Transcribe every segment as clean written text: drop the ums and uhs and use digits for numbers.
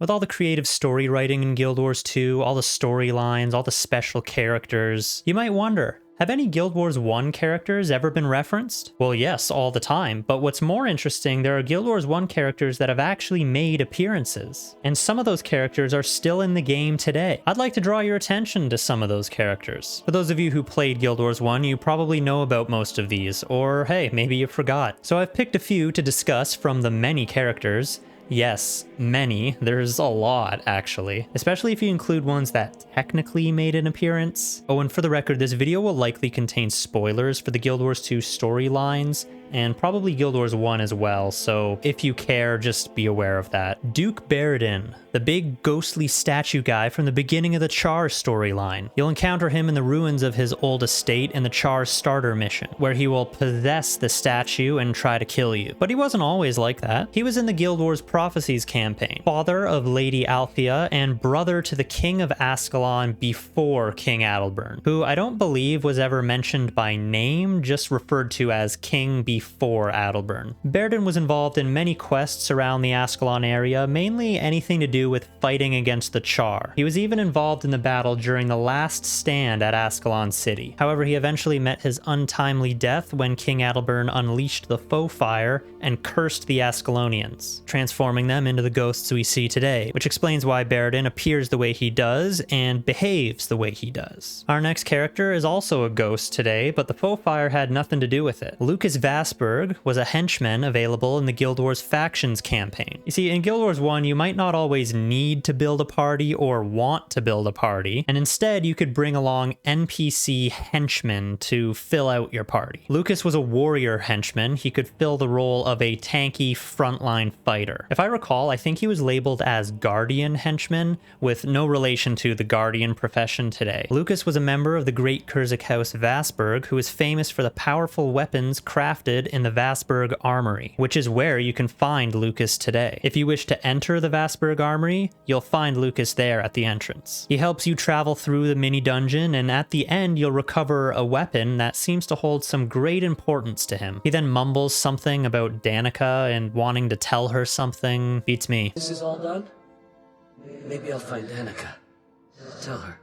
With all the creative story writing in Guild Wars 2, all the storylines, all the special characters, you might wonder, have any Guild Wars 1 characters ever been referenced? Well, yes, all the time, but what's more interesting, there are Guild Wars 1 characters that have actually made appearances, and some of those characters are still in the game today. I'd like to draw your attention to some of those characters. For those of you who played Guild Wars 1, you probably know about most of these, or hey, maybe you forgot. So I've picked a few to discuss from the many characters. Yes, many. There's a lot, actually. Especially if you include ones that technically made an appearance. Oh, and for the record, this video will likely contain spoilers for the Guild Wars 2 storylines, and probably Guild Wars 1 as well, so if you care, just be aware of that. Duke Baran, the big ghostly statue guy from the beginning of the Char storyline. You'll encounter him in the ruins of his old estate in the Char starter mission, where he will possess the statue and try to kill you. But he wasn't always like that. He was in the Guild Wars Prophecies campaign, father of Lady Althea and brother to the King of Ascalon before King Adalbern, who I don't believe was ever mentioned by name, just referred to as King before Adalbern. Baran was involved in many quests around the Ascalon area, mainly anything to do with fighting against the Char. He was even involved in the battle during the last stand at Ascalon City. However, he eventually met his untimely death when King Adalbern unleashed the Foe Fire and cursed the Ascalonians, transforming them into the ghosts we see today, which explains why Baran appears the way he does and behaves the way he does. Our next character is also a ghost today, but the Foe Fire had nothing to do with it. Lucas Vassberg was a henchman available in the Guild Wars Factions campaign. You see, in Guild Wars 1, you might not always need to build a party or want to build a party, and instead you could bring along NPC henchmen to fill out your party. Lucas was a warrior henchman. He could fill the role of a tanky frontline fighter. If I recall, I think he was labeled as Guardian henchman, with no relation to the Guardian profession today. Lucas was a member of the Great Kurzik House Vassberg, who is famous for the powerful weapons crafted in the Vassberg Armory, which is where you can find Lucas today. If you wish to enter the Vassberg Armory, you'll find Lucas there at the entrance. He helps you travel through the mini dungeon, and at the end you'll recover a weapon that seems to hold some great importance to him. He then mumbles something about Danica and wanting to tell her something. Beats me. This is all done? Maybe I'll find Danica. Tell her.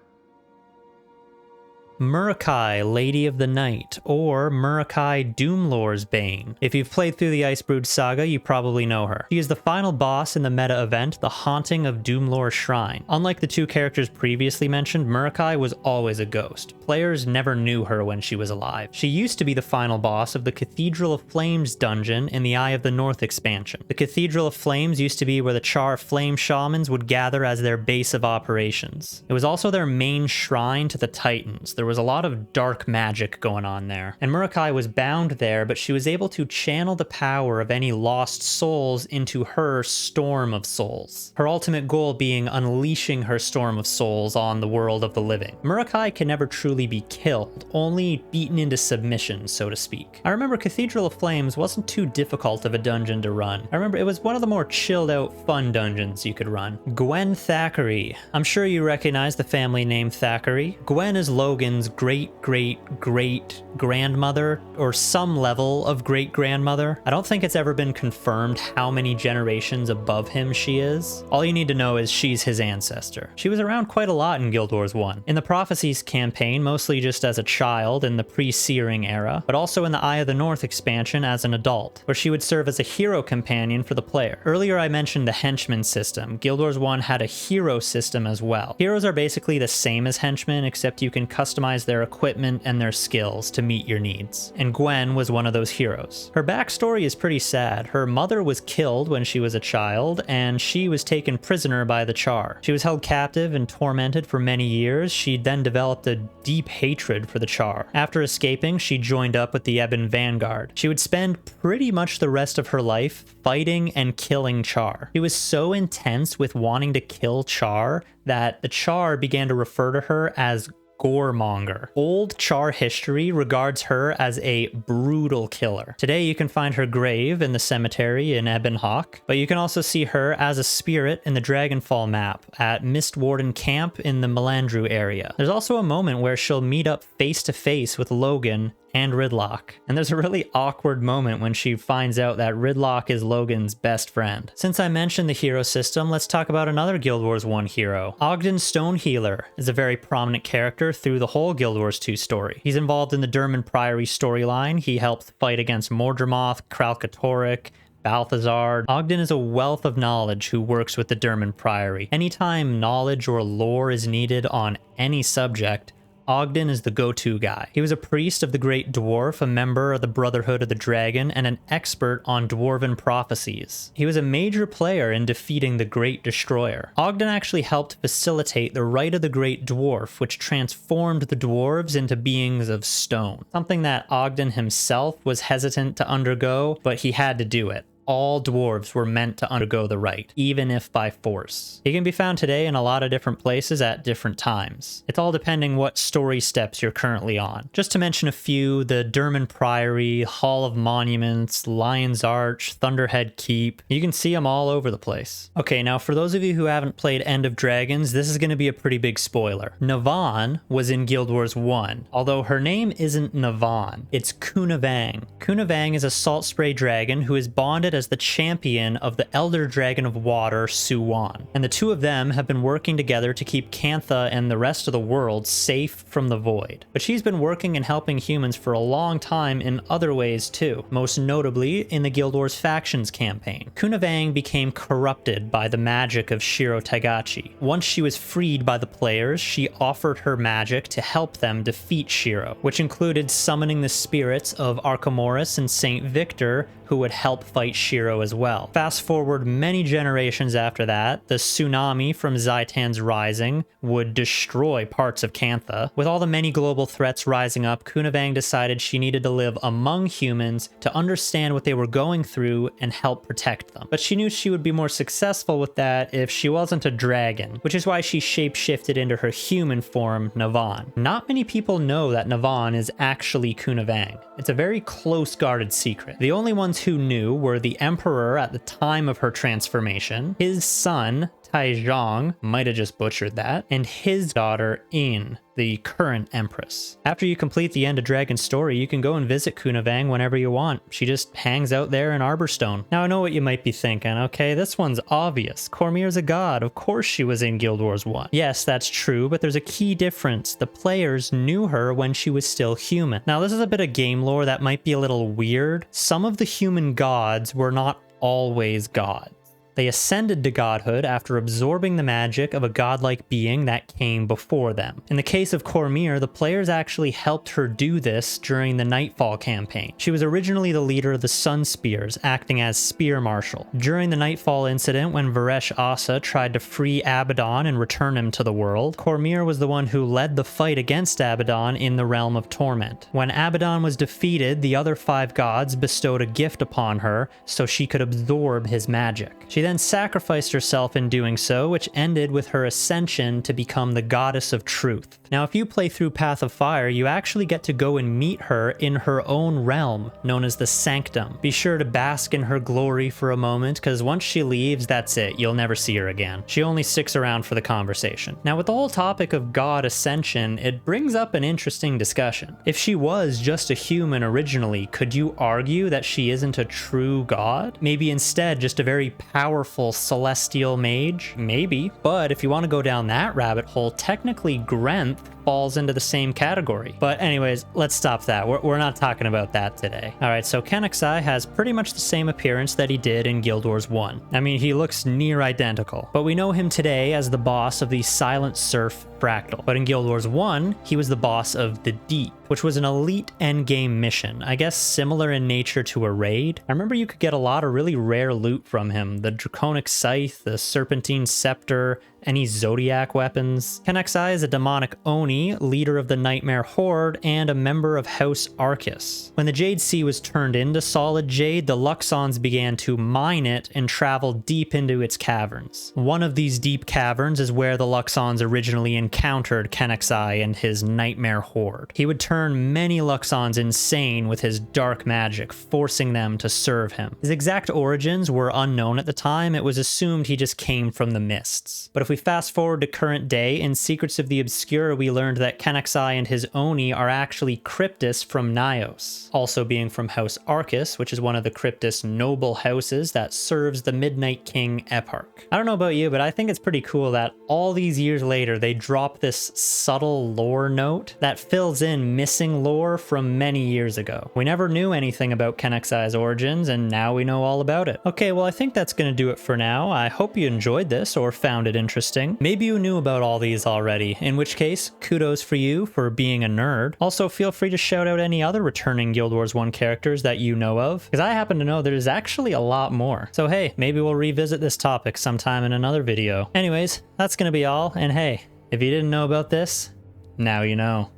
Murai, Lady of the Night, or Murai Doomlore's Bane. If you've played through the Icebrood saga, you probably know her. She is the final boss in the meta event, The Haunting of Doomlore Shrine. Unlike the two characters previously mentioned, Murai was always a ghost. Players never knew her when she was alive. She used to be the final boss of the Cathedral of Flames dungeon in the Eye of the North expansion. The Cathedral of Flames used to be where the Char Flame Shamans would gather as their base of operations. It was also their main shrine to the Titans. There was a lot of dark magic going on there. And Murai was bound there, but she was able to channel the power of any lost souls into her storm of souls. Her ultimate goal being unleashing her storm of souls on the world of the living. Murai can never truly be killed, only beaten into submission, so to speak. I remember Cathedral of Flames wasn't too difficult of a dungeon to run. I remember it was one of the more chilled out, fun dungeons you could run. Gwen Thackeray. I'm sure you recognize the family name Thackeray. Gwen is Logan's great-great-great-grandmother, or some level of great-grandmother. I don't think it's ever been confirmed how many generations above him she is. All you need to know is she's his ancestor. She was around quite a lot in Guild Wars 1. In the Prophecies campaign, mostly just as a child in the pre-Searing era, but also in the Eye of the North expansion as an adult, where she would serve as a hero companion for the player. Earlier I mentioned the henchman system. Guild Wars 1 had a hero system as well. Heroes are basically the same as henchmen, except you can customize their equipment and their skills to meet your needs. And Gwen was one of those heroes. Her backstory is pretty sad. Her mother was killed when she was a child, and she was taken prisoner by the Char. She was held captive and tormented for many years. She then developed a deep hatred for the Char. After escaping, she joined up with the Ebon Vanguard. She would spend pretty much the rest of her life fighting and killing Char. She was so intense with wanting to kill Char that the Char began to refer to her as Goremonger. Old Char history regards her as a brutal killer. Today you can find her grave in the cemetery in Ebonhawk, but you can also see her as a spirit in the Dragonfall map at Mistwarden Camp in the Melandru area. There's also a moment where she'll meet up face to face with Logan and Ridlock. And there's a really awkward moment when she finds out that Ridlock is Logan's best friend. Since I mentioned the hero system, let's talk about another Guild Wars 1 hero. Ogden Stonehealer is a very prominent character through the whole Guild Wars 2 story. He's involved in the Derman Priory storyline. He helped fight against Mordremoth, Kralkatorrik, Balthazar. Ogden is a wealth of knowledge who works with the Derman Priory. Anytime knowledge or lore is needed on any subject, Ogden is the go-to guy. He was a priest of the Great Dwarf, a member of the Brotherhood of the Dragon, and an expert on dwarven prophecies. He was a major player in defeating the Great Destroyer. Ogden actually helped facilitate the Rite of the Great Dwarf, which transformed the dwarves into beings of stone. Something that Ogden himself was hesitant to undergo, but he had to do it. All dwarves were meant to undergo the rite, even if by force. He can be found today in a lot of different places at different times. It's all depending what story steps you're currently on. Just to mention a few, the Derman Priory, Hall of Monuments, Lion's Arch, Thunderhead Keep. You can see them all over the place. Okay, now for those of you who haven't played End of Dragons, this is going to be a pretty big spoiler. Navan was in Guild Wars 1, although her name isn't Navan, it's Kunang. Kunang is a salt spray dragon who is bonded as the champion of the Elder Dragon of Water, Suwan. And the two of them have been working together to keep Cantha and the rest of the world safe from the Void. But she's been working and helping humans for a long time in other ways too, most notably in the Guild Wars Factions campaign. Kunang became corrupted by the magic of Shiro Tagachi. Once she was freed by the players, she offered her magic to help them defeat Shiro, which included summoning the spirits of Archimoris and Saint Victor, who would help fight Shiro as well. Fast forward many generations after that, the tsunami from Zaitan's Rising would destroy parts of Cantha. With all the many global threats rising up, Kunang decided she needed to live among humans to understand what they were going through and help protect them. But she knew she would be more successful with that if she wasn't a dragon, which is why she shapeshifted into her human form, Navan. Not many people know that Navan is actually Kunang. It's a very close guarded secret. The only ones who knew were the Emperor at the time of her transformation, his son, Taizhong, might have just butchered that, and his daughter, In, the current Empress. After you complete the End of Dragon story, you can go and visit Kunang whenever you want. She just hangs out there in Arborstone. Now I know what you might be thinking, okay, this one's obvious. Cormier's a god, of course she was in Guild Wars 1. Yes, that's true, but there's a key difference. The players knew her when she was still human. Now this is a bit of game lore that might be a little weird. Some of the human gods were not always gods. They ascended to godhood after absorbing the magic of a godlike being that came before them. In the case of Cormier, the players actually helped her do this during the Nightfall campaign. She was originally the leader of the Sun Spears, acting as Spear Marshal. During the Nightfall incident, when Varesh Asa tried to free Abaddon and return him to the world, Cormier was the one who led the fight against Abaddon in the Realm of Torment. When Abaddon was defeated, the other 5 gods bestowed a gift upon her so she could absorb his magic. She then sacrificed herself in doing so, which ended with her ascension to become the Goddess of Truth. Now, if you play through Path of Fire, you actually get to go and meet her in her own realm, known as the Sanctum. Be sure to bask in her glory for a moment, because once she leaves, that's it. You'll never see her again. She only sticks around for the conversation. Now, with the whole topic of God Ascension, it brings up an interesting discussion. If she was just a human originally, could you argue that she isn't a true god? Maybe instead just a very powerful celestial mage? Maybe. But if you want to go down that rabbit hole, technically Grenth falls into the same category. But anyways, let's stop that. We're not talking about that today. Alright, so Kexi has pretty much the same appearance that he did in Guild Wars 1. I mean, he looks near identical. But we know him today as the boss of the Silent Surf Fractal. But in Guild Wars 1, he was the boss of the Deep, which was an elite endgame mission. I guess similar in nature to a raid. I remember you could get a lot of really rare loot from him. The Draconic Scythe, the Serpentine Scepter, any Zodiac weapons. Kexi is a demonic Oni, leader of the Nightmare Horde, and a member of House Arcus. When the Jade Sea was turned into solid jade, the Luxons began to mine it and travel deep into its caverns. One of these deep caverns is where the Luxons originally encountered Kexi and his Nightmare Horde. He would turn many Luxons insane with his dark magic, forcing them to serve him. His exact origins were unknown at the time. It was assumed he just came from the mists. But if we fast forward to current day, in Secrets of the Obscure, we learn learned that Kexi and his Oni are actually Cryptus from Nyos, also being from House Arcus, which is one of the Cryptus noble houses that serves the Midnight King Eparch. I don't know about you, but I think it's pretty cool that all these years later, they drop this subtle lore note that fills in missing lore from many years ago. We never knew anything about Kexi's origins, and now we know all about it. Okay, well, I think that's going to do it for now. I hope you enjoyed this or found it interesting. Maybe you knew about all these already, in which case, kudos for you for being a nerd. Also, feel free to shout out any other returning Guild Wars 1 characters that you know of, because I happen to know there's actually a lot more. So hey, maybe we'll revisit this topic sometime in another video. Anyways, that's going to be all, and hey, if you didn't know about this, now you know.